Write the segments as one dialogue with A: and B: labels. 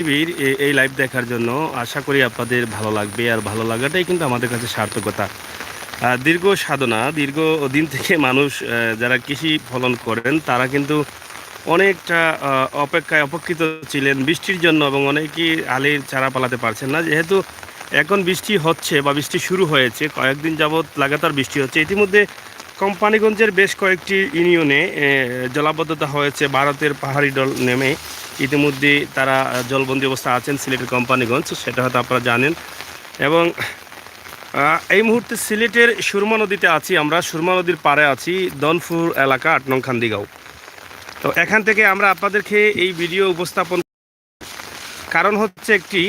A: পৃথিবীর এই লাইভ দেখার জন্য আশা করি আপনাদের ভালো লাগবে, আর ভালো লাগাটাই কিন্তু আমাদের কাছে সার্থকতা। দীর্ঘ সাধনা, দীর্ঘ দিন থেকে মানুষ যারা কৃষি ফলন করেন তারা কিন্তু অনেকটা অপেক্ষায় অপেক্ষিত ছিলেন বৃষ্টির জন্য, এবং অনেকেই আলের চারা পালাতে পারছেন না। যেহেতু এখন বৃষ্টি হচ্ছে বা বৃষ্টি শুরু হয়েছে, কয়েকদিন যাবৎ লাগাতার বৃষ্টি হচ্ছে। ইতিমধ্যে কোম্পানিগঞ্জের বেশ কয়েকটি ইউনিয়নে জলাবদ্ধতা হয়েছে। ভারতের পাহাড়ি ডল নেমে ইতিমধ্যে তারা জলবন্দী অবস্থা আছেন সিলেটের কোম্পানিগঞ্জ, সেটা হয়তো আপনারা জানেন। এবং এই মুহূর্তে সিলেটের সুরমা নদীতে আছি আমরা, সুরমা নদীর পাড়ে আছি, দনপুর এলাকা ৮ নং খান্দিগাঁও। তো এখান থেকে আমরা আপনাদেরকে এই ভিডিও উপস্থাপন, কারণ হচ্ছে একটি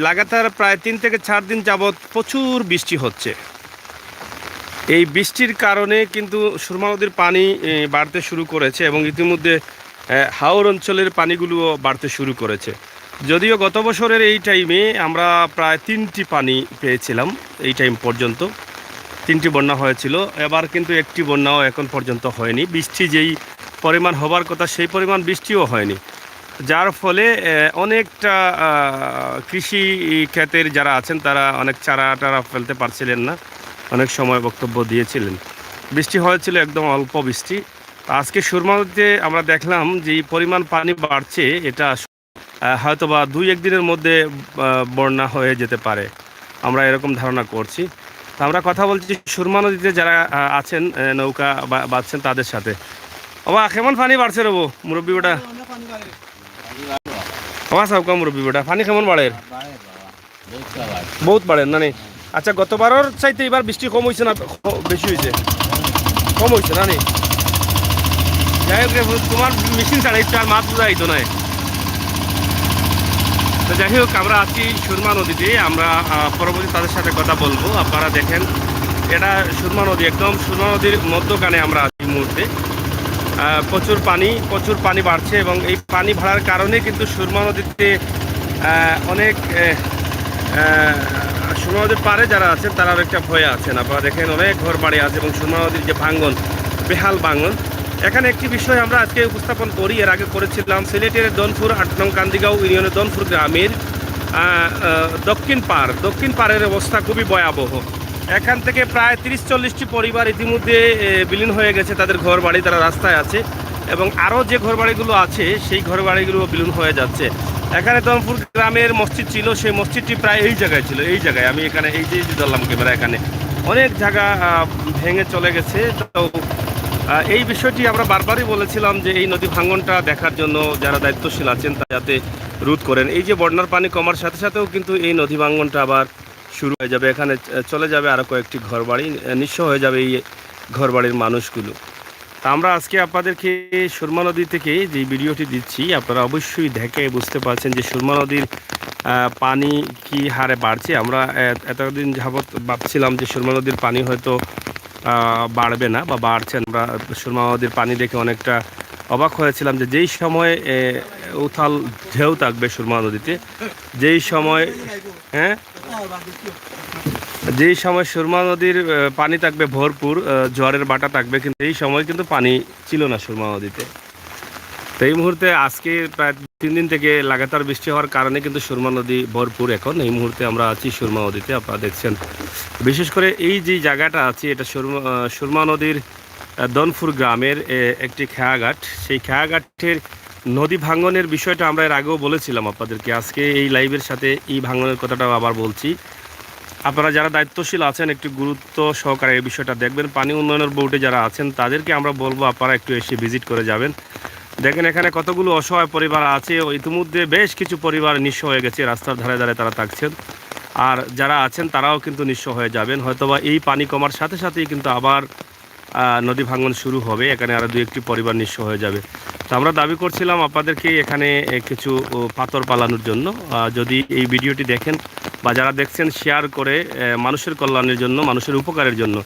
A: লাগাতার প্রায় ৩ থেকে ৪ দিন যাবৎ প্রচুর বৃষ্টি হচ্ছে। এই বৃষ্টির কারণে কিন্তু সুরমা নদীর পানি বাড়তে শুরু করেছে, এবং ইতিমধ্যে হাওর অঞ্চলের পানিগুলোও বাড়তে শুরু করেছে। যদিও গত বছরের এই টাইমে আমরা প্রায় ৩টি পানি পেয়েছিলাম, এই টাইম পর্যন্ত ৩টি বন্যা হয়েছিল। এবার কিন্তু একটি বন্যাও এখন পর্যন্ত হয়নি। বৃষ্টি যেই পরিমাণ হবার কথা সেই পরিমাণ বৃষ্টিও হয়নি, যার ফলে অনেকটা কৃষি ক্ষেতের যারা আছেন তারা অনেক চারা টারা ফেলতে পারছিলেন না, অনেক সময় বক্তব্য দিয়েছিলেন। বৃষ্টি হয়েছিল একদম অল্প বৃষ্টি। আজকে সুরমা নদীতে আমরা দেখলাম যে পরিমাণ পানি বাড়ছে, এটা হয়তো বা ২-১ দিনের মধ্যে বন্যা হয়ে যেতে পারে, আমরা এরকম ধারণা করছি। তো আমরা কথা বলছি সুরমা নদীতে যারা আছেন নৌকা বাঁধছেন তাদের সাথে। বাবা কেমন পানি বাড়ছে রবো মুরব্বী বেটা? বাবা সাউকা মুরব্বী বেটা, পানি কেমন বাড়ে? বহুত বাড়ে না নি? আচ্ছা, গতবারের চাইতে এবার বৃষ্টি কম হয়েছে না বেশি হয়েছে? কম হয়েছে না নি? যাই হোক, তোমার মেশিন ছাড়া একটু আর মাছ বোঝা হইতো না। তো যাই হোক, আমরা আছি সুরমা নদীতে, আমরা পরবর্তী তাদের সাথে কথা বলবো। আপনারা দেখেন এটা সুরমা নদী, একদম সুরমা নদীর মধ্যখানে আমরা আছি এই মুহূর্তে। প্রচুর পানি বাড়ছে, এবং এই পানি বাড়ার কারণে কিন্তু সুরমা নদীতে অনেক সুরমা নদীর পাড়ে যারা আছেন তারা একটা ভয়ে আছেন। আপনারা দেখেন অনেক ঘর বাড়ি আছে, এবং সুরমা নদীর যে ভাঙ্গন, বেহাল ভাঙ্গন। এখানে একটি বিষয় আমরা আজকে উপস্থাপন করি, এর আগে করেছিলাম সিলেটের দনপুর ৮ নং কান্দিগাঁও ইউনিয়নের দনপুর গ্রামের দক্ষিণ পাড়ের অবস্থা খুবই ভয়াবহ। এখান থেকে প্রায় ৩০-৪০টি পরিবার ইতিমধ্যে বিলীন হয়ে গেছে, তাদের ঘর বাড়ি, তারা রাস্তায় আছে, এবং আরও যে ঘরবাড়িগুলো আছে সেই ঘরবাড়িগুলো বিলীন হয়ে যাচ্ছে। এখানে দনপুর গ্রামের মসজিদ ছিল, সেই মসজিদটি প্রায় এই জায়গায় ছিল, এই জায়গায় আমি এখানে এই যে ধরলাম ক্যামেরা, এখানে অনেক জায়গা ভেঙে চলে গেছে। তো এই বিষয়টি আমরা বারবারই বলেছিলাম যে এই নদী ভাঙ্গনটা দেখার জন্য যারা দায়িত্বশীল আছেন তা যাতে রোধ করেন। এই যে বন্যার পানি কমার সাথে সাথেও কিন্তু এই নদী ভাঙ্গনটা আবার শুরু হয়ে যাবে, এখানে চলে যাবে আরও কয়েকটি ঘরবাড়ি, নিঃস্ব হয়ে যাবে এই ঘরবাড়ির মানুষগুলো। তা আমরা আজকে আপনাদেরকে সুরমা নদী থেকে যে ভিডিওটি দিচ্ছি, আপনারা অবশ্যই দেখে বুঝতে পারছেন যে সুরমা নদীর পানি কি হারে বাড়ছে। আমরা এতদিন যাবৎ ভাবছিলাম যে সুরমা নদীর পানি হয়তো বাড়বে না বা বাড়ছে। আমরা সুরমা নদীর পানি দেখে অনেকটা অবাক হয়েছিলাম যে যেই সময় উথাল ঢেউ থাকবে সুরমা নদীতে, যেই সময় যেই সময় সুরমা নদীর পানি থাকবে ভরপুর, ঝড়ের বাটা থাকবে, কিন্তু এই সময় কিন্তু পানি ছিল না সুরমা নদীতে। তো এই মুহূর্তে আজকে প্রায় ৩ দিন থেকে লাগাতার বৃষ্টি হওয়ার কারণে কিন্তু সুরমা নদী ভরপুর। এখন এই মুহূর্তে আমরা আছি সুরমা নদীতে, আপনারা দেখছেন। বিশেষ করে এই যে জায়গাটা আছে এটা সুরমা নদীর দনপুর গ্রামের একটি খেয়াঘাট। সেই খেয়াঘাটের নদী ভাঙ্গনের বিষয়টা আমরা এর আগেও বলেছিলাম আপনাদেরকে। আজকে এই লাইভের সাথে এই ভাঙ্গনের কথাটাও আবার বলছি। আপনারা যারা দায়িত্বশীল আছেন একটু গুরুত্ব সহকারে এই বিষয়টা দেখবেন। পানি উন্নয়নের বোর্ডে যারা আছেন তাদেরকে আমরা বলবো আপনারা একটু এসে ভিজিট করে যাবেন। দেখেন এখানে কতগুলো অসহায় পরিবার আছে, ইতিমধ্যে বেশ কিছু পরিবার নিঃস্ব হয়ে গেছে, রাস্তার ধারে ধারে তারা থাকছেন। আর যারা আছেন তারাও কিন্তু নিঃস্ব হয়ে যাবেন। হয়তোবা এই পানি কমার সাথে সাথেই কিন্তু আবার নদী ভাঙ্গন শুরু হবে, এখানে আরও ২-১টি পরিবার নিঃস্ব হয়ে যাবে। তো আমরা দাবি করছিলাম আপনাদেরকে এখানে কিছু পাথর পালানোর জন্য। যদি এই ভিডিওটি দেখেন বা যারা দেখছেন শেয়ার করে মানুষের কল্যাণের জন্য, মানুষের উপকারের জন্য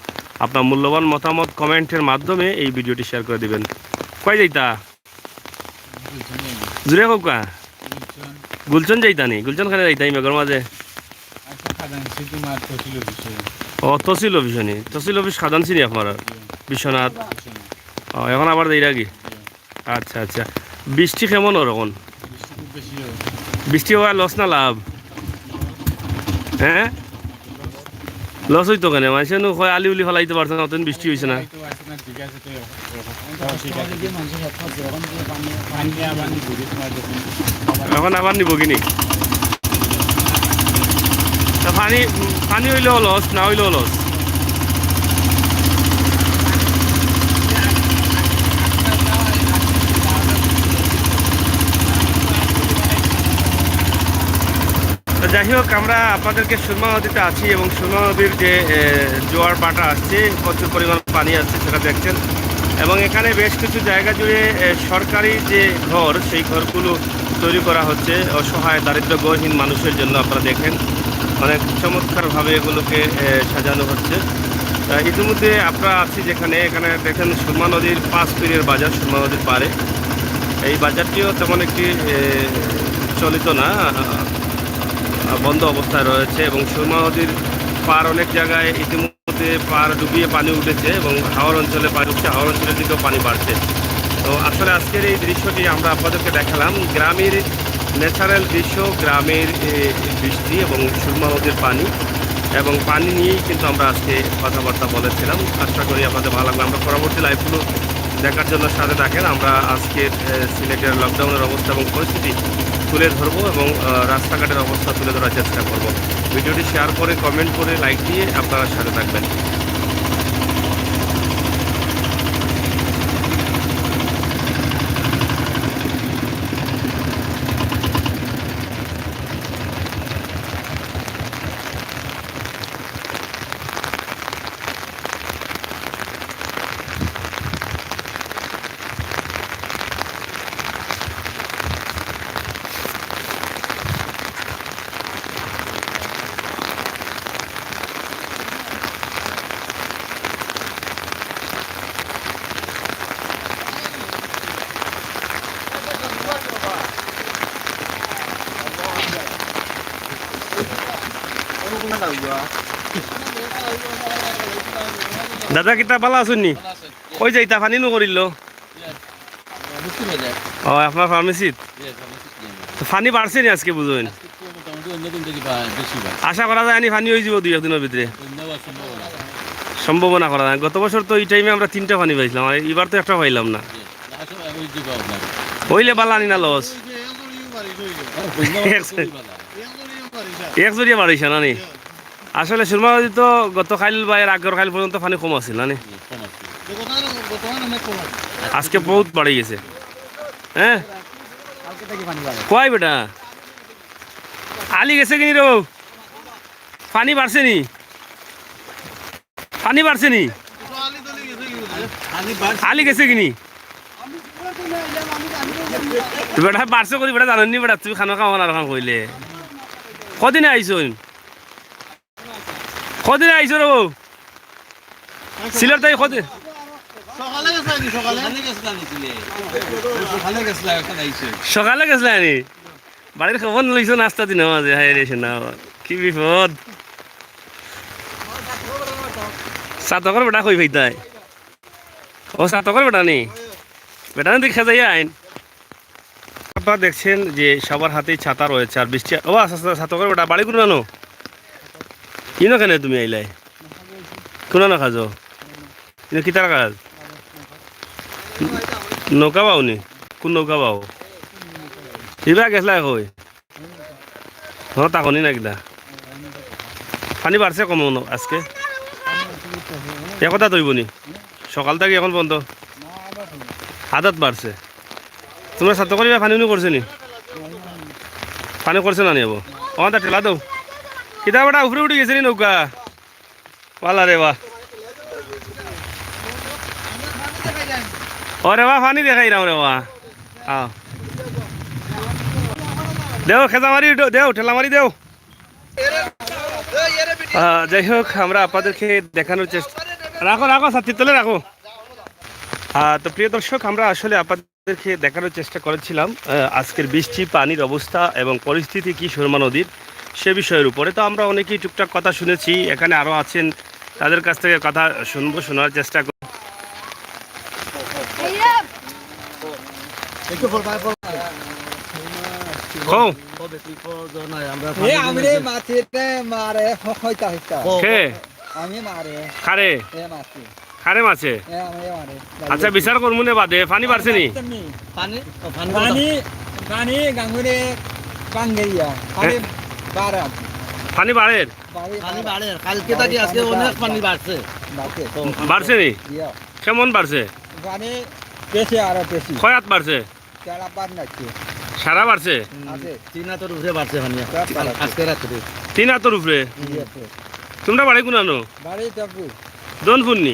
A: আপনার মূল্যবান মতামত কমেন্টের মাধ্যমে এই ভিডিওটি শেয়ার করে দিবেন। কয় যাইতা জুড়ে হোক গুলচন যাইতা নি? গুলচন খানে যাইতা এই মেঘর মাঝে? ও তহসিল অফিস নি? তহসিল অফিস খাদান চিনি আপনারা? বিশ্বনাথ এখন আবার দেই রাখি। আচ্ছা আচ্ছা, বৃষ্টি কেমন ওরকম? বৃষ্টি হওয়া লস না লাভ? হ্যাঁ, লস হইতো কেন? মানুষ হয় আলি উলি ফলাইতে পারছে না, অতদিন বৃষ্টি হয়েছে না। এখন আবার নিব কিনি? পানি পানি হইলেও লস, না হইলেও লস। যাই হোক, আমরা আপনাদেরকে সুরমা নদীতে আছি এবং সুরমা নদীর যে জোয়ার বাটা আসছে, প্রচুর পরিমাণ পানি আসছে সেটা দেখছেন। এবং এখানে বেশ কিছু জায়গা জুড়ে সরকারি যে ঘর, সেই ঘরগুলো তৈরি করা হচ্ছে অসহায় দারিদ্র গহীন মানুষের জন্য। আপনারা দেখেন অনেক চমৎকারভাবে এগুলোকে সাজানো হচ্ছে। ইতিমধ্যে আমরা আছি যেখানে, এখানে দেখেন সুরমা নদীর 5 পীরের বাজার, সুরমা নদীর পাড়ে। এই বাজারটিও তেমন একটি চলিত না, বন্ধ অবস্থায় রয়েছে। এবং সুরমা নদীর পার অনেক জায়গায় ইতিমধ্যে পার ডুবিয়ে পানি উঠেছে এবং হাওর অঞ্চলে পানি উঠছে, হাওর অঞ্চলের দিকেও পানি বাড়ছে। তো আসলে আজকের এই দৃশ্যটি আমরা আপনাদেরকে দেখালাম, গ্রামের ন্যাচারাল দৃশ্য, গ্রামের বৃষ্টি এবং সুরমা নদীর পানি, এবং পানি নিয়েই কিন্তু আমরা আজকে কথাবার্তা বলেছিলাম। আশা করি আপনাদের ভালো লাগবে। আমরা পরবর্তী লাইভগুলো দেখার জন্য সাথে থাকেন। আমরা আজকের সিলেটের লকডাউনের অবস্থা এবং পরিস্থিতি তুলে ধরবো এবং রাস্তাঘাটের অবস্থা তুলে ধরার চেষ্টা করব। ভিডিওটি শেয়ার করে, কমেন্ট করে, লাইক দিয়ে আপনারা সাথে থাকবেন। দাদা কিতা ভালো আছেন নি? কই যাইতা ফানি নো করিল? ও আপনার ফার্মেসিত ফানি বাড়ছে নি আজকে বুঝুন? আশা করা যায় নি ফানি হয়ে যাব 2 একদিনের ভিতরে? সম্ভাবনা করা যায়। গত বছর তো এই টাইমে আমরা 3টা ফানি পাইছিলাম, আর এবার তো একটা পাইলাম না। হইলে বালা নি না লস? এক জরিয়া বাড়িছে না নি? আসলে সুরমা নদী তো গত খাইল বা এর আগের খাইল পর্যন্ত পানি কম আছিল না নি? আজকে বহুত বাড়ি গেছে। হ্যাঁ কয় বেটা আলি গেছে কিনি রে? পানি বাড়ছে নি? পানি বাড়ছে নি? আলি গেছে কিনি? বেটা বাড়ছে করি বেটা জানেন নি? বেটা তুমি খানা খাওয়া না খান কইলে কদিনে আইস? কদিনে আইস রে? সিলেট তাই কদিন? সকালে গেছিল নি? বাড়ির খবর লইছো নাস্তা দিন মাঝে? হাই রে না, কি বিপদ। সাতকর বেটা কই ভাইতাই? ও সাতকর বেটা নি? বেটা দেখা যাই আইন। আপনারা দেখছেন যে সবার হাতেই ছাতা রয়েছে আর বৃষ্টি। ও আচ্ছা, সাতকর বেটা বাড়ি কোনো আনো কিনো কেন তুমি আইলাই? কোনো না খাজো কিতার কাজ? নৌকা পাও নি? কোন নৌকা পাও? এবার গেছলা কই? হ্যাঁ তাকনি না কিনা? পানি বাড়ছে কম আজকে? একথা তৈব নি? সকাল থেকে এখন বন্ধ? আদাত বাড়ছে। তোমরা ছাত্র করিবা পানি উনি করছে নি? পানি করছে না নি? হবো তা ঠেলা দাও। কিতা বেটা উপরে উঠে গেছে নি নৌকা? পালা রে বা। ও রে বা পানি দেখাই রাম রে বা। দেও খেজা মারি দেও, ঠেলা মারি দেও। যাই হোক, আমরা আপনাদেরকে দেখানোর চেষ্টা রাখো রাখো ছাত্রীর তলে রাখো। তো প্রিয় দর্শক, আমরা আসলে আপনাদেরকে দেখানোর চেষ্টা করেছিলাম আজকের বৃষ্টি, পানির অবস্থা এবং পরিস্থিতি কি সুরমা নদীর, সে বিষয়ের উপরে। তো আমরা অনেকেই টুকটাক কথা শুনেছি, এখানে আরও আছেন, তাদের কাছ থেকে কথা শোনার চেষ্টা করি। খাও
B: এ আমরে মাছিতে মারে হইতা হইতা
A: খে
B: আমি মারে
A: খারে
B: এ মাছি
A: খারে মাছে
B: এ আমি মারে
A: আচ্ছা বিচার করমু নে বাদে পানি বাড়ছে নি
B: পানি পানি পানি গাঙ্গুরে বাঙ্গেরিয়া পানি বাড়া
A: পানি বাড়ের
B: পানি বাড়ে কালকে থেকে আজকে অনেক পানি বাড়ছে
A: বাড়ছে নি কেমন বাড়ছে
B: পানি বেশি আর বেশি
A: কয়াত বাড়ছে
B: চারা পার নাকি
A: সারা বাড়ছে
B: আছে চীনা তো রুফে বাড়ছে পানি আজকে রাতে
A: 3 হাতের উপরে তোমরা বাড়ি কোনানো
B: বাড়ি যাবো
A: দন ফুননি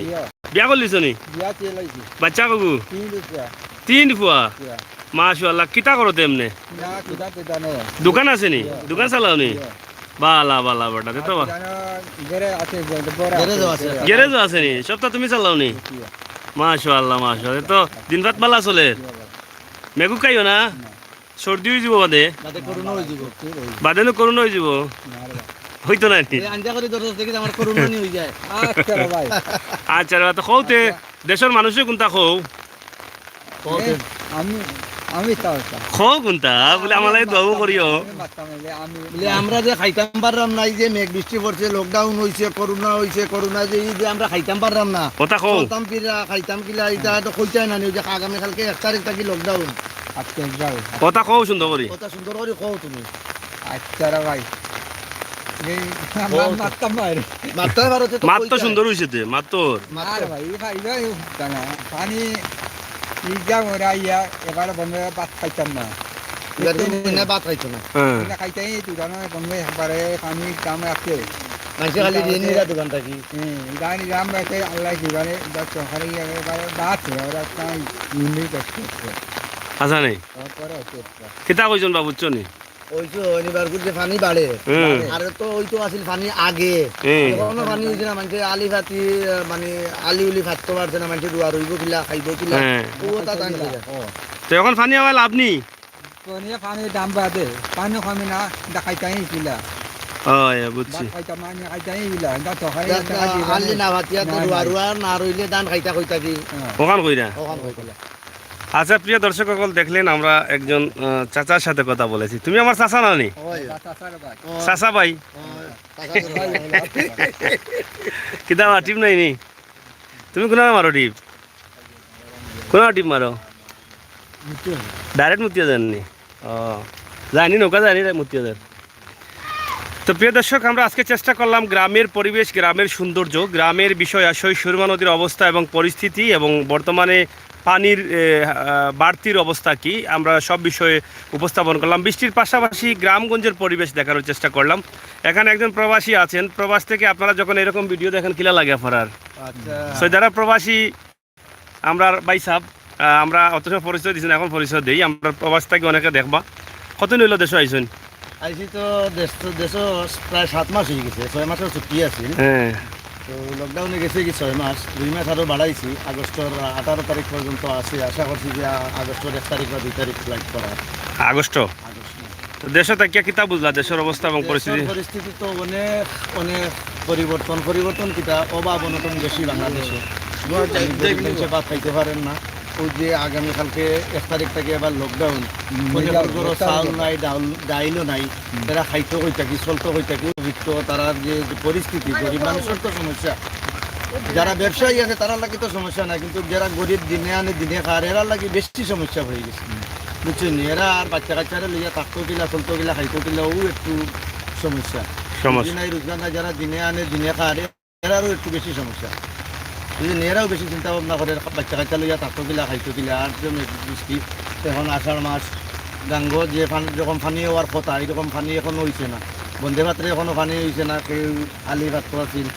A: বিয়া করলিছ নি
B: বিয়া চেলাইছি
A: বাচ্চা কগু
B: 3 রুপিয়া
A: 3 ফুয়া মাশাআল্লাহ কিতা করো তেমনে
B: না কিটা কিটা নে
A: দোকান আছে নি দোকান চালাও নি বালা বালা বড়া দে তো
B: গেরে আছে বড়
A: গ্যারেজ আছে নি সবটা তুমি চালাও নি মাশাআল্লাহ মাশাআল্লাহ তো দিন রাত বালা চলে মেঘু খাইও না সর্দি হয়ে যাব বাদে
B: করোনা হয়ে যাব
A: বাদে নো করোনা হয়ে যাব হইতো না নি
B: আঞ্জা করে দরজ দেখি আমার করোনা নি হয়ে যায় আচ্ছা ভাই
A: আচ্ছা তো কওতে দেশের মানুষে কোনটা কও
B: আমি আমি তাও
A: খো কোনটা বলে আমালাই দোয়া করিও
B: বলে আমরা যে খাইতাম পারলাম না এই যে মেঘ বৃষ্টি পড়ছে লকডাউন হইছে করোনা যে এই যে আমরা খাইতাম পারলাম না
A: কথা কও
B: খাইতাম কিরা খাইতাম কিলা এটা তো কইতাই না যে আগামী কালকে 1 তারিখ থেকে লকডাউন আজকে যাও
A: কথা কও সুন্দর করি
B: কথা সুন্দর করে কও তুমি আচ্ছা রে ভাই এই মাত্তা মার মাত্তা ভারতে
A: মাত তো সুন্দর হইছে তে মাত তো
B: মার ভাই ভাই জানা পানি ইজা ওরাইয়া এবারে বন্ধ বাত খাইতাম না না বাত খাইতো না না খাইতাই তুই জানো বন্ধ একবারে পানি দাম আছে মাঝে খালি দিয়ে নিরা দোকানটা কি গানি দাম রাখে আল্লাহ কি বারে দশ সরকারি এবারে বাত ওরা তাই ইউনিট আছে
A: আচ্ছা নেই
B: তারপরে আছে
A: কিতা কইজন বাবু চনি
B: ওই তো অনিবার যে পানি বাড়ে আর তো ওই তো আসল পানি আগে কোনো পানি হইছে না মানে আলি ভাতি মানে আলি উলি ভাততে পারছে না মানে রুয়া রইব কিলা খাইব কিলা ও তা জানি
A: তো এখন পানি হওয়া লাভ নি
B: পানি দাম বাদে পানি কমে না দেখাইতাই কিলা
A: ওই বুঝছি
B: খাইতা মানে খাইতাই কিলা দা তো খাই আলি না ভাতিয়া তো রুয়া রুয়া না রইলে দান খাইতা কইতা কি
A: ওখান কইরা
B: ওখান কইলা
A: আচ্ছা প্রিয় দর্শক সকল দেখলেন আমরা একজন চাচার সাথে কথা বলেছি তুমি আমার চাচা না নি চাচা ভাই কিতা টিপ নাই নি তুমি কোন মারো টিপ কোন টিপ মারো ডাইরেক্ট মুতিয়া জাননি ও জানি নৌকা জানি মুতিয়া যান তো প্রিয় দর্শক আমরা আজকে চেষ্টা করলাম গ্রামের পরিবেশ গ্রামের সৌন্দর্য গ্রামের বিষয় আশয় সুরমা নদীর অবস্থা এবং পরিস্থিতি এবং বর্তমানে পানির বাড়তির অবস্থা কি আমরা সব বিষয়ে উপস্থাপন করলাম বৃষ্টির পাশাপাশি গ্রামগঞ্জের পরিবেশ দেখানোর চেষ্টা করলাম এখানে একজন প্রবাসী আছেন প্রবাস থেকে আপনারা যখন এরকম ভিডিও দেখেন কিলা লাগে আপনার আচ্ছা যারা প্রবাসী আমরা ভাই সাহেব আমরা অত পরিচয় দিচ্ছেন এখন পরিচয় দিই আমরা প্রবাস থেকে অনেকে দেখবা কত নইল দেশ আইসেন
B: আইসি তো দেশ প্রায় 7 মাস হয়ে গেছে 6 মাসের ছুটি আছে
A: হ্যাঁ
B: তো লকডাউনে গেছে কি 6 মাস 2 মাস আরও বাড়াইছি আগস্টের 18 তারিখ পর্যন্ত আছে আশা করছি যে আগস্টের 1 তারিখ বা 2 তারিখ ফ্লাইট করা
A: আগস্ট দেশে তাকিয়া কিতা বুঝলা দেশের অবস্থা এবং
B: পরিস্থিতি তো অনেক অনেক পরিবর্তন কিতা অভাব অনটন বেশি বাংলাদেশে ভাত খাইতে পারেন না ওই যে আগামীকালকে 1 তারিখ থেকে এবার লকডাউন চাউল নাই ডাইলও নাই এরা খাইতে হই থাকি চলতে হই থাকি অভিজ্ঞ তারা যে পরিস্থিতি গরিব মানুষের তো সমস্যা যারা ব্যবসায়ী আছে তারা লাগে তো সমস্যা নাই কিন্তু যারা গরিব দিনে আনে দিনে খার এরা লাগে বেশি সমস্যা হয়ে গেছে বুঝছেন এরা আর বাচ্চা কাচ্চারা লইয়া থাকতো কিলা চলতো কিলা খাইতো কিলাও একটু সমস্যা নাই রোজগার নাই যারা দিনে আনে দিনে খার এরারও একটু বেশি সমস্যা এরাও বেশি চিন্তা ভাবনা করে বাচ্চা কাচ্চা লইয়া থাকতো কিলা খাইতো কিলা আর যে বৃষ্টি এখন আষাঢ় মাস গাঙ্গ যে যখন পানি হওয়ার কথা এরকম পানি এখনো হয়েছে না বন্দে ভাতরে এখনো পানি হয়েছে না কেউ আলি ভাত আছিল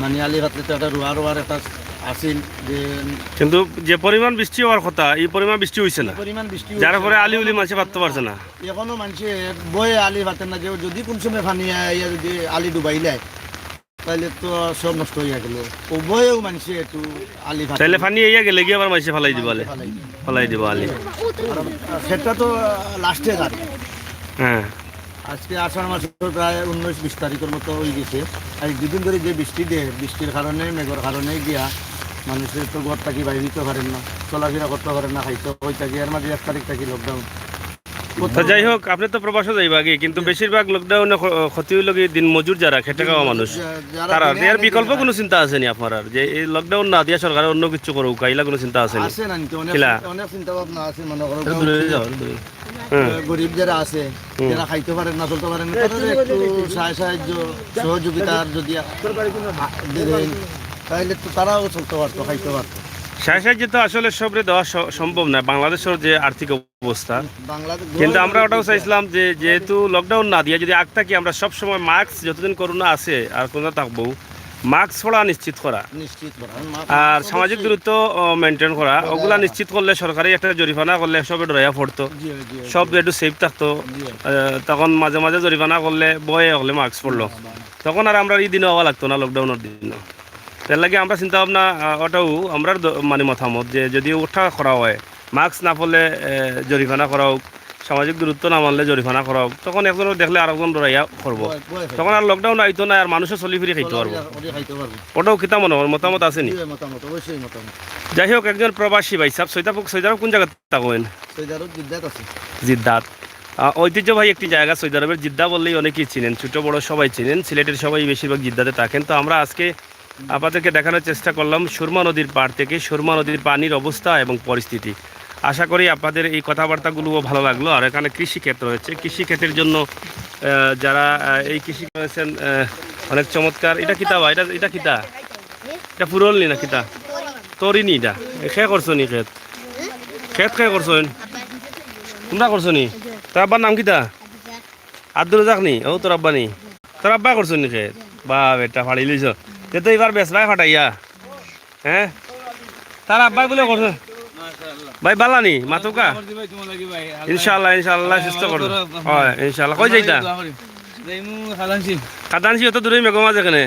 B: মানে আলি ভাতরে তো একটা রোয়ার একটা আসিল যে কিন্তু
A: যে পরিমাণ বৃষ্টি হওয়ার কথা এই পরিমাণ বৃষ্টি হয়েছে না
B: পরিমাণ বৃষ্টি
A: যার পরে আলি উলি মাছে ভাবতে পারছে না
B: এখনো মানুষে বয়ে আলি ভাতেন না যে যদি কোন সময় পানি আইয়া যদি আলি ডুবাইলে তাহলে তো সব নষ্ট হইয়া গেল উভয়েও মানুষে একটু আলি ভাত
A: তাহলে পানি ইয়া গেলে গিয়ে আবার মাছে ফালাই দিব ফালাই দিব আলি
B: সেটা তো লাস্টে গাড়ি
A: হ্যাঁ
B: আজকে আষাঢ় মাসের প্রায় 19-20 তারিখের মতো হয়ে গেছে আর দুদিন ধরে যে বৃষ্টি দেয় বৃষ্টির কারণে মেঘর কারণে গিয়া মানুষের তো ঘর থাকি বাইরে দিতে পারেন না চলাফেরা করতে পারেন না খাইতে ওই থাকি এর মাঝে 1 তারিখ থাকি লকডাউন
A: তো যাই হোক আপনি তো প্রবাসও যাইবা আগে কিন্তু বেশিরভাগ লকডাউনে ক্ষতি হইল কি দিন মজুর যারা খেটে খাওয়া মানুষ তারা এর বিকল্প কোনো চিন্তা আছে নি আপনার যে এই লকডাউন না দিয়া সরকার অন্য কিছু করুক কাইলা কোনো চিন্তা আছে নি
B: আছে না নিতে অনেক
A: কিলা?
B: অনেক চিন্তা ভাবনা আছে মনে করো
A: দূরে যাও, দূরে। হুম।
B: গরিব যারা আছে যারা খাইতে পারেন না চলতে পারেন না তাদের একটু সাহায্য সহযোগিতার যদি দেন তাহলে তো তারাও চলতে পারতো খাইতে পারতো
A: সাহায্য তো আসলে সবরে দেওয়া সম্ভব না বাংলাদেশের যে আর্থিক অবস্থা
B: বাংলাদেশ
A: কিন্তু আমরা ওটাও চাইছিলাম যে যেহেতু লকডাউন না দিয়ে যদি আগ থাকি আমরা সবসময় মাস্ক যতদিন করোনা আছে আর করোনা থাকবো মাস্ক পড়া নিশ্চিত করা
B: নিশ্চিত করা
A: আর সামাজিক দূরত্ব মেনটেন করা ওগুলা নিশ্চিত করলে সরকারি একটা জরিমানা করলে সবে ডরাইয়া পড়তো
B: জি জি
A: সব একটু সেফ থাকতো তখন মাঝে মাঝে জরিমানা করলে বয়ে হলে মাস্ক পড়লো তখন আর আমরা এই দিনও হওয়া লাগতো না লকডাউনের দিনও তার লাগে আমরা চিন্তা ভাবনা ওটাও আমরা মানে মতামত যে যদি ওঠা করা হয় মাস্ক না পড়লে জরিমানা করা হোক সামাজিক দূরত্ব না মানলে জরিমানা করা হোক তখন একজন দেখলে আর একজন ডরাইয়া করবো তখন আর লকডাউন আইতো না আর মানুষও চলি ফিরে খাইতে পারবো
B: খাইতে পারবো
A: ওটাও কিতা মনে হয় মতামত আছে নি
B: মতামত অবশ্যই মতামত
A: যাই হোক একজন প্রবাসী ভাই সাহেব সৈদারব কোন জায়গা থাকেন
B: সৈদারত জিদ্দাত আছে
A: জিদ্দাত ঐতিহ্যবাহী একটি জায়গা সৌদি আরবের জিদ্দা বললেই অনেকেই চিনেন ছোট বড় সবাই চিনেন সিলেটের সবাই বেশিরভাগ জিদ্দাতে থাকেন তো আমরা আজকে আপনাদেরকে দেখানোর চেষ্টা করলাম সুরমা নদীর পাড় থেকে সুরমা নদীর পানির অবস্থা এবং পরিস্থিতি আশা করি আপনাদের এই কথাবার্তাগুলোও ভালো লাগলো আর এখানে কৃষিক্ষেত্র রয়েছে কৃষিক্ষেত্রের জন্য যারা এই কৃষি করেছেন অনেক চমৎকার এটা কিতা বা এটা কিতা এটা পুরলনি না কিতা তরিনি এটা খেয়ে করছো নি খেত খেয়ে করছো তোমরা করছো নি তোর আব্বার নাম কিতা আব্দুল রাজাক নি ও তোর আব্বা নি তোর আব্বা করছো নি খেত বা বেটা ফাড়ি লইছ তে তো এবার বেসবাই ফাটাইয়া হ্যাঁ তার আব্বাই বলে করছো ভাই বালানি মাতুকা ইনশাআল্লাহ ইনশাআল্লাহ সুস্থ করো হয় ইনশাআল্লাহ কই যাইতা কাদানছি অত দূরে মেঘ মাঝে এখানে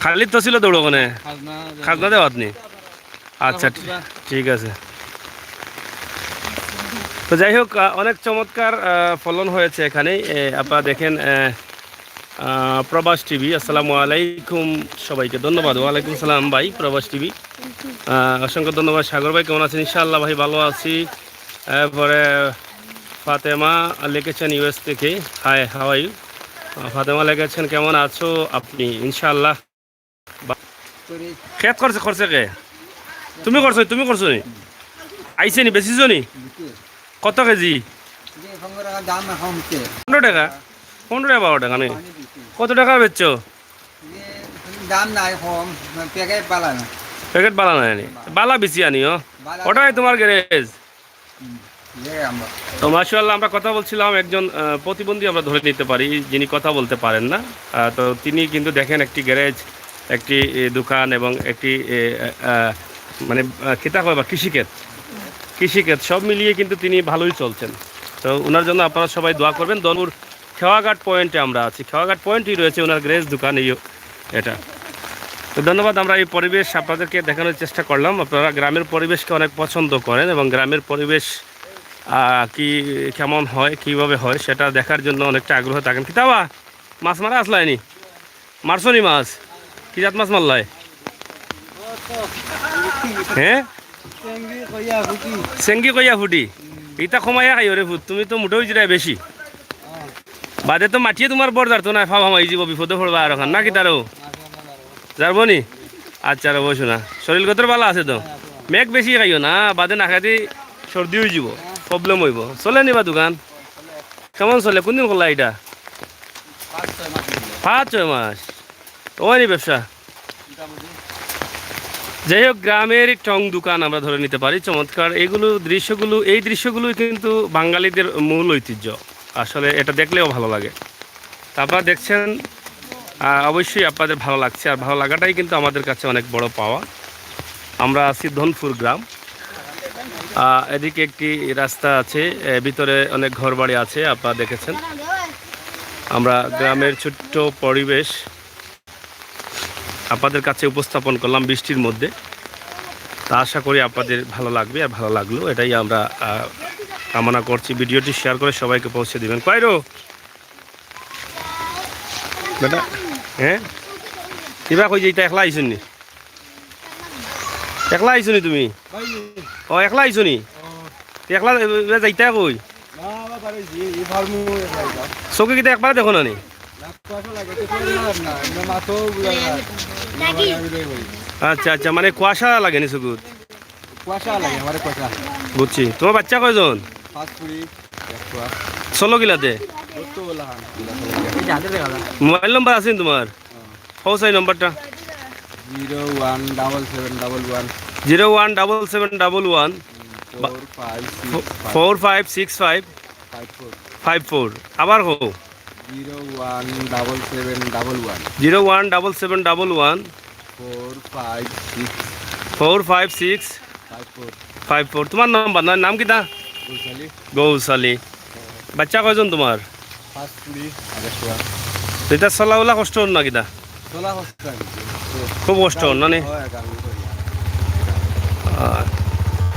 A: খালি তো ছিল দৌড়ো কোনে খাজনা দেওয়াত নি আচ্ছা ঠিক আছে তো যাই হোক অনেক চমৎকার ফলন হয়েছে এখানে আপনারা দেখেন প্রবাস টিভি আসসালামু আলাইকুম সবাইকে ধন্যবাদ ওয়ালাইকুম সালাম ভাই প্রবাস টিভি অসংখ্য ধন্যবাদ সাগর ভাই কেমন আছেন ইনশাআল্লাহ ভাই ভালো আছি এরপরে ফাতেমা লিখেছেন ইউএস থেকে হাই হাওয়াই ফাতেমা লিখেছেন কেমন আছো আপনি ইনশাআল্লাহ খেত করছে কে তুমি করছো নি আইছে নি বেশিছো নি কত কেজি 15 টাকা 12 টাকা নেই কত টাকা বেচছো
C: দাম নাই কম প্যাকেট পালা না
A: প্যাকেট বালা নাই বালা বেশি আনিও ওটাই তোমার গ্যারেজ তো মাশাআল্লাহ আমরা কথা বলছিলাম একজন প্রতিবন্ধী আমরা ধরে নিতে পারি যিনি কথা বলতে পারেন না তো তিনি কিন্তু দেখেন একটি গ্যারেজ একটি দোকান এবং একটি মানে কিতা কয় বা কৃষিক্ষেত সব মিলিয়ে কিন্তু তিনি ভালোই চলছেন তো ওনার জন্য আপনারা সবাই দোয়া করবেন দনপুর খেওয়াঘাট পয়েন্টে আমরা আছি খেওয়াঘাট পয়েন্টই রয়েছে ওনার গ্যারেজ দোকান এই এটা তো ধন্যবাদ আমরা এই পরিবেশ আপনাদেরকে দেখানোর চেষ্টা করলাম আপনারা গ্রামের পরিবেশকে অনেক পছন্দ করেন এবং গ্রামের পরিবেশ কি কেমন হয় কিভাবে হয় সেটা দেখার জন্য অনেকটা আগ্রহ থাকেন কিতাবা মাছ মারা আসলাইনি মারছনি মাছ কি জাত মাছ মারলাই হ্যাঁ চেংগি কইয়া ফুটি ইটা কমাইয়া খাই রে ফুট তুমি তো মুঠো জিরাই বেশি বাদে তো মাটিয়ে তোমার বর যাতো না ফাও হামাই যাব বিপদে পড়বা আর না কি তারও যাবো নি আচ্ছা রব শোনা শরীরগত ভালো আছে তো মেঘ বেশি খাইও না বাদে না খাইতে সর্দি হয়ে যাব প্রবলেম হইব চলে নিবা দোকান কেমন চলে কোনদিন করলা এটা 5-6 মাস ওই নি ব্যবসা যাই হোক গ্রামের টং দোকান আমরা ধরে নিতে পারি চমৎকার এই দৃশ্যগুলোই কিন্তু বাঙালিদের মূল ঐতিহ্য আসলে এটা দেখলেও ভালো লাগে আপনারা দেখছেন অবশ্যই আপনাদের ভালো লাগছে আর ভালো লাগাটাই কিন্তু আমাদের কাছে অনেক বড় পাওয়া আমরা আছি ধনপুর গ্রাম এদিকে একটি রাস্তা আছে ভিতরে অনেক ঘরবাড়ি আছে আপনারা দেখেছেন আমরা গ্রামের ছোট্ট পরিবেশ আপনাদের কাছে উপস্থাপন করলাম বৃষ্টির মধ্যে তা আশা করি আপনাদের ভালো লাগবে আর ভালো লাগলো এটাই আমরা কামনা করছি ভিডিওটি শেয়ার করে সবাইকে পৌঁছে দিবেন কয়রো বেটা হ্যাঁ কিবা কই যে একলা আইসুন নি একলা আইসুনি তুমি ও একলা আইসুনি একলা যাইতা কই
B: না আমার বাড়ি জি এই ফার্মু এটা
A: চোখে কিন্তু একবারে দেখো না নি
B: না কুয়াশা লাগে তো না না মাথো বুঝা না
A: আচ্ছা আচ্ছা মানে কুয়াশা লাগেনি চকুত
B: কুয়াশা লাগে আমার কুয়াশা
A: বুঝছি তোমার বাচ্চা কয়জন
B: ফাস্ট ফুডি একটু
A: ষোলো গিলাতে
B: কত লাহান
A: মোবাইল নম্বর আছে নি তোমার হো সেই নম্বরটা
B: 01711
A: 017711
B: 4565
A: 456554 আবার হো
B: 01711
A: 017711
B: 456
A: 45654 তোমার নাম্বার না নাম কিতা
B: বুঝলি
A: গৌশালী বাচ্চা কয়জন তোমার
B: ফাস্ট ফুডি আগস্টুয়া
A: এটা চলাওলা কষ্ট হল না কিতা
B: চলা হচ্ছে
A: খুব কষ্ট হল না নি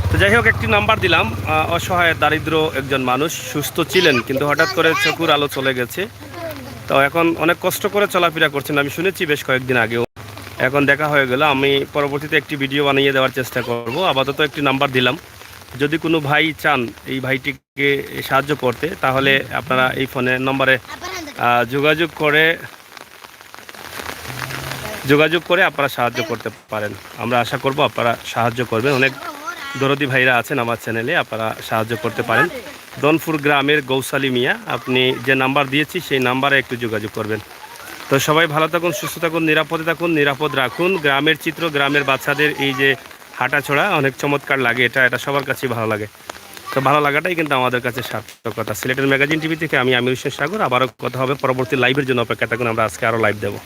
A: তো যাই হোক একটি নাম্বার দিলাম অসহায় দারিদ্র একজন মানুষ সুস্থ ছিলেন কিন্তু হঠাৎ করে চকুর আলো চলে গেছে তো এখন অনেক কষ্ট করে চলাফেরা করছেন আমি শুনেছি বেশ কয়েকদিন আগেও এখন দেখা হয়ে গেল আমি পরবর্তীতে একটি ভিডিও বানিয়ে দেওয়ার চেষ্টা করব আপাতত একটি নাম্বার দিলাম যদি কোনো ভাই চান এই ভাইটিকে সাহায্য করতে তাহলে আপনারা এই ফোনের নম্বরে যোগাযোগ করে আপনারা সাহায্য করতে পারেন আমরা আশা করব আপনারা সাহায্য করবেন অনেক দরদি ভাইরা আছেন আমার চ্যানেলে আপনারা সাহায্য করতে পারেন দনপুর গ্রামের গৌশালী মিয়া আপনি যে নাম্বার দিয়েছি সেই নাম্বারে একটু যোগাযোগ করবেন তো সবাই ভালো থাকুন সুস্থ থাকুন নিরাপদে থাকুন নিরাপদ রাখুন গ্রামের চিত্র গ্রামের বাচ্চাদের এই যে হাঁটাছোড়া অনেক চমৎকার লাগে এটা সবার কাছেই ভালো লাগে তো ভালো লাগাটাই কিন্তু আমাদের কাছে সার্থকতা সিলেটের ম্যাগাজিন টিভি থেকে আমি আমির হোসেন সাগর আবারও কথা হবে পরবর্তী লাইভের জন্য অপেক্ষা থাকুন আমরা আজকে আরও লাইভ দেবো